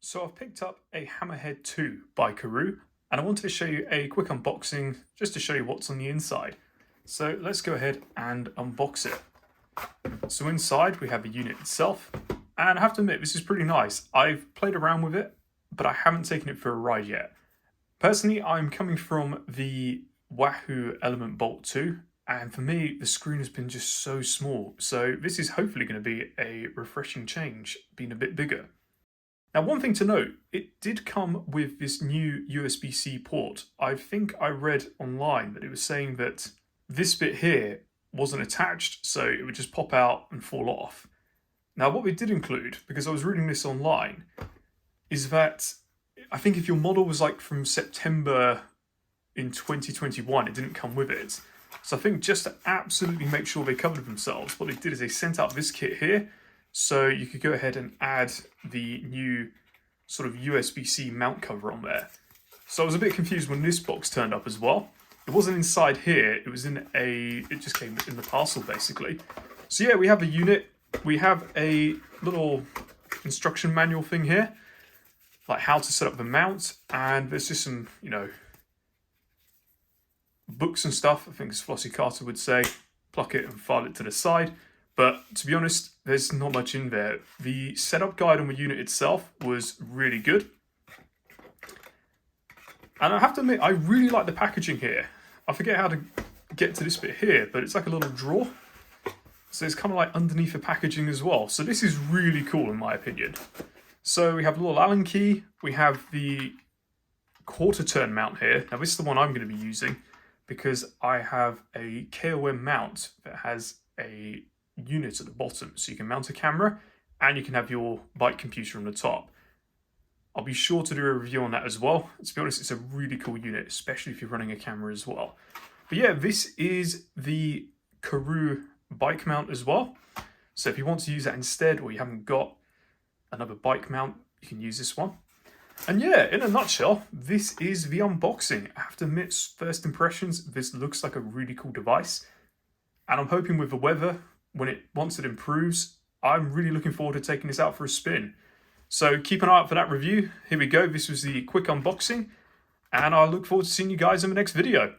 So I've picked up a Hammerhead 2 by Karoo, and I wanted to show you a quick unboxing just to show you what's on the inside. So let's go ahead and unbox it. So inside we have the unit itself, and I have to admit this is pretty nice. I've played around with it, but I haven't taken it for a ride yet. Personally, I'm coming from the Wahoo Element Bolt 2, and for me the screen has been just so small, so this is hopefully going to be a refreshing change, being a bit bigger. Now, one thing to note, it did come with this new USB-C port. I think I read online that it was saying that this bit here wasn't attached, so it would just pop out and fall off. Now, what they did include, because I was reading this online, is that I think if your model was like from September in 2021, it didn't come with it. So I think just to absolutely make sure they covered themselves, what they did is they sent out this kit here, so you could go ahead and add the new sort of USB-C mount cover on there. So I was a bit confused when this box turned up as well. It wasn't inside here, it was it just came in the parcel basically. So yeah, we have a unit, we have a little instruction manual thing here, like how to set up the mount, and there's just some, books and stuff. I think as Flossie Carter would say, pluck it and file it to the side. But to be honest, there's not much in there. The setup guide on the unit itself was really good. And I have to admit, I really like the packaging here. I forget how to get to this bit here, but it's like a little drawer. So it's kind of like underneath the packaging as well. So this is really cool in my opinion. So we have a little Allen key. We have the quarter turn mount here. Now this is the one I'm going to be using because I have a KOM mount that has a unit at the bottom, so you can mount a camera and you can have your bike computer on the top. I'll be sure to do a review on that as well. To be honest, it's a really cool unit, especially if you're running a camera as well. But yeah, this is the Karoo bike mount as well. So if you want to use that instead, or you haven't got another bike mount, you can use this one. And yeah, in a nutshell, this is the unboxing. I have to admit, first impressions, this looks like a really cool device. And I'm hoping with the weather, once it improves, I'm really looking forward to taking this out for a spin. So keep an eye out for that review. Here we go. This was the quick unboxing, and I look forward to seeing you guys in the next video.